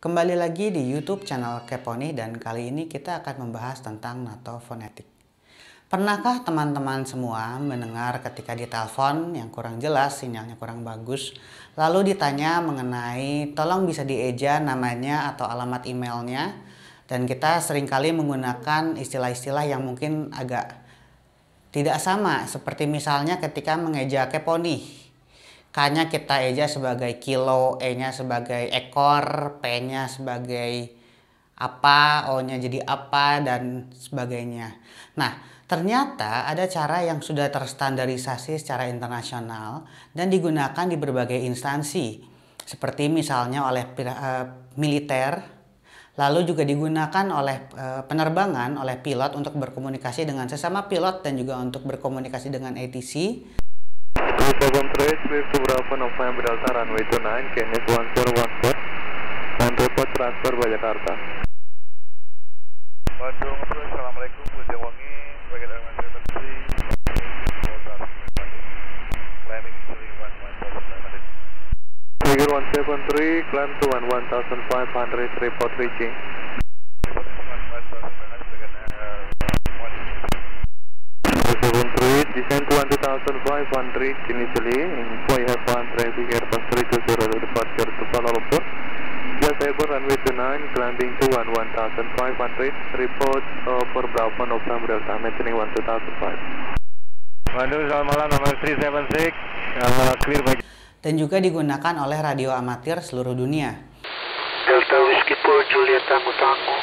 Kembali lagi di YouTube channel Keponi dan kali ini kita akan membahas tentang NATO fonetik. Pernahkah teman-teman semua mendengar ketika ditelepon yang kurang jelas, sinyalnya kurang bagus, lalu ditanya mengenai tolong bisa dieja namanya atau alamat emailnya, dan kita seringkali menggunakan istilah-istilah yang mungkin agak tidak sama, seperti misalnya ketika mengeja Keponi. K-nya kita eja sebagai kilo, E-nya sebagai ekor, P-nya sebagai apa, O-nya jadi apa, dan sebagainya. Nah, ternyata ada cara yang sudah terstandarisasi secara internasional dan digunakan di berbagai instansi, seperti misalnya oleh militer, lalu juga digunakan oleh penerbangan, oleh pilot untuk berkomunikasi dengan sesama pilot dan juga untuk berkomunikasi dengan ATC. 273, clear to Bravo November Delta runway 29, KNS 1014, and report transfer by Jakarta. Bandung, Assalamualaikum, Ujung Wangi, Bagian Airman 73, climbing 11,500. Figure 173, climb to 11,500, report reaching. Descend to 12,500 initially. Info you have one traffic Airbus 320 departure to Kuala Lumpur. Just Airborne runway 29, climbing to 11,500. Report for Bravo November Delta, maintaining 12,500. Bandung, selamat malam, nomor 376, clear by. Dan juga digunakan oleh radio amatir seluruh dunia. Delta Whiskey 2 Juliet Tango Tango.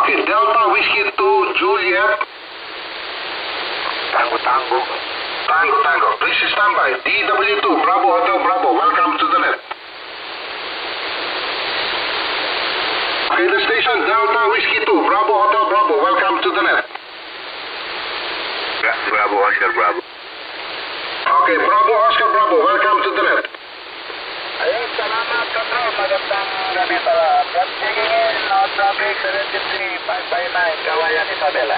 Oke, Delta Whiskey 2 Juliet Tango Tango. Tango Tango, please stand by. DW2 Bravo Hotel Bravo, welcome to the net. Okay, the station Delta Whiskey 2 Bravo Hotel Bravo, welcome to the net. Bravo Oscar Bravo. Okay, Bravo Oscar Bravo, welcome to the net. Ayo, selamat control, magandang gabi pala. Just checking in, no traffic, 73559, Kawayan Isabela.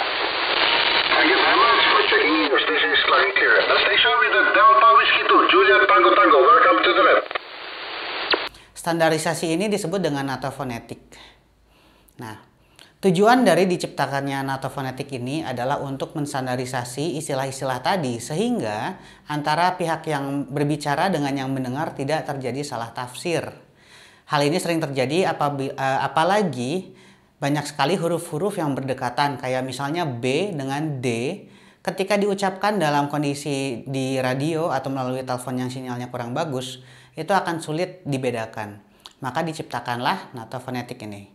Thank you very much for checking in. Your station is flying clear. The station with the Delta Whiskey 2 Juliet Tango Tango, welcome to the net. Standarisasi ini disebut dengan NATO fonetik. Nah, tujuan dari diciptakannya NATO fonetik ini adalah untuk menstandarisasi istilah-istilah tadi sehingga antara pihak yang berbicara dengan yang mendengar tidak terjadi salah tafsir. Hal ini sering terjadi apalagi banyak sekali huruf-huruf yang berdekatan, kayak misalnya B dengan D ketika diucapkan dalam kondisi di radio atau melalui telepon yang sinyalnya kurang bagus, itu akan sulit dibedakan. Maka diciptakanlah NATO fonetik ini.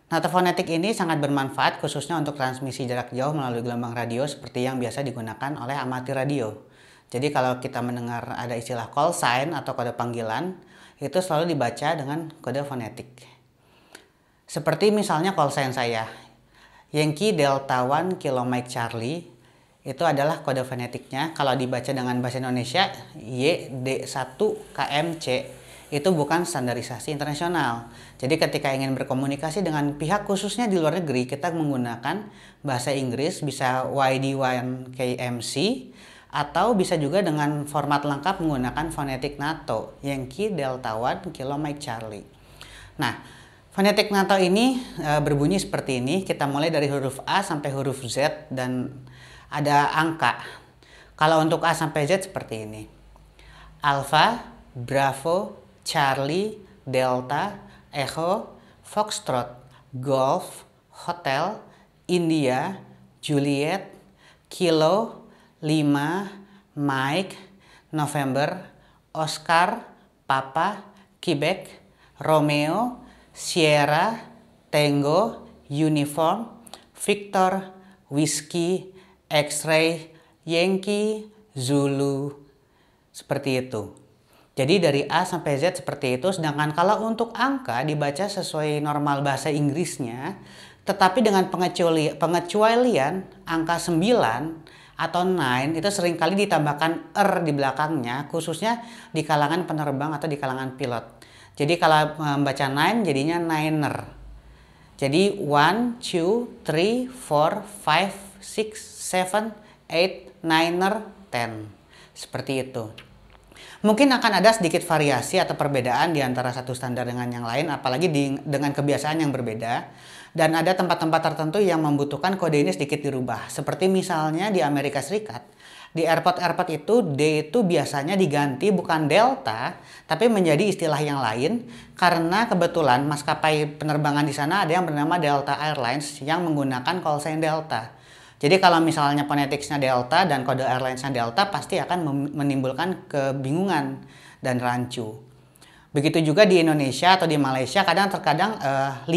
NATO fonetik ini sangat bermanfaat khususnya untuk transmisi jarak jauh melalui gelombang radio seperti yang biasa digunakan oleh amatir radio. Jadi kalau kita mendengar ada istilah call sign atau kode panggilan, itu selalu dibaca dengan kode fonetik. Seperti misalnya call sign saya, Yankee Delta 1 Kilo Mike Charlie, itu adalah kode fonetiknya. Kalau dibaca dengan bahasa Indonesia, YD1KMC, itu bukan standarisasi internasional. Jadi ketika ingin berkomunikasi dengan pihak khususnya di luar negeri, kita menggunakan bahasa Inggris, bisa YD1KMC, atau bisa juga dengan format lengkap menggunakan fonetik NATO, Yankee Delta 1 Kilo Mike Charlie. Nah, fonetik NATO ini berbunyi seperti ini. Kita mulai dari huruf A sampai huruf Z dan ada angka. Kalau untuk A sampai Z seperti ini. Alpha, Bravo, Charlie, Delta, Echo, Foxtrot, Golf, Hotel, India, Juliet, Kilo, 5, Mike, November, Oscar, Papa, Quebec, Romeo, Sierra, Tango, Uniform, Victor, Whiskey, X-Ray, Yankee, Zulu. Seperti itu. Jadi dari A sampai Z seperti itu. Sedangkan kalau untuk angka dibaca sesuai normal bahasa Inggrisnya. Tetapi dengan pengecualian angka 9 atau 9 itu seringkali ditambahkan di belakangnya. Khususnya di kalangan penerbang atau di kalangan pilot. Jadi kalau membaca 9 jadinya niner. Jadi 1, 2, 3, 4, 5, 6, 7, 8, niner, 10. Seperti itu. Mungkin akan ada sedikit variasi atau perbedaan di antara satu standar dengan yang lain, apalagi dengan kebiasaan yang berbeda. Dan ada tempat-tempat tertentu yang membutuhkan kode ini sedikit dirubah. Seperti misalnya di Amerika Serikat, di airport-airport itu D itu biasanya diganti bukan Delta, tapi menjadi istilah yang lain. Karena kebetulan maskapai penerbangan di sana ada yang bernama Delta Airlines yang menggunakan call sign Delta. Jadi kalau misalnya phoneticsnya Delta dan kode airlinesnya Delta, pasti akan menimbulkan kebingungan dan rancu. Begitu juga di Indonesia atau di Malaysia, terkadang 5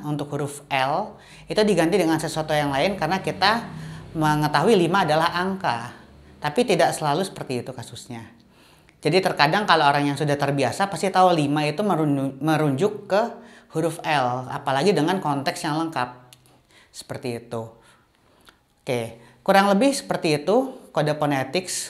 untuk huruf L itu diganti dengan sesuatu yang lain karena kita mengetahui 5 adalah angka. Tapi tidak selalu seperti itu kasusnya. Jadi terkadang kalau orang yang sudah terbiasa pasti tahu 5 itu merujuk ke huruf L, apalagi dengan konteks yang lengkap. Seperti itu. Oke, kurang lebih seperti itu kode phonetics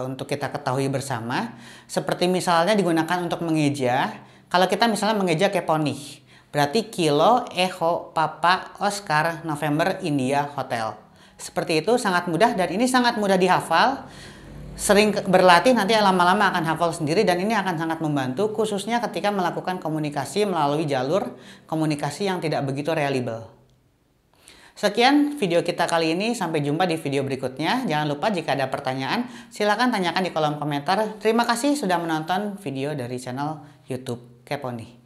untuk kita ketahui bersama. Seperti misalnya digunakan untuk mengeja. Kalau kita misalnya mengeja Keponi, berarti Kilo, Echo, Papa, Oscar, November, India, Hotel. Seperti itu, sangat mudah dan ini sangat mudah dihafal. Sering berlatih nanti lama-lama akan hafal sendiri dan ini akan sangat membantu khususnya ketika melakukan komunikasi melalui jalur komunikasi yang tidak begitu reliable. Sekian video kita kali ini, sampai jumpa di video berikutnya. Jangan lupa jika ada pertanyaan, silakan tanyakan di kolom komentar. Terima kasih sudah menonton video dari channel YouTube Keponi.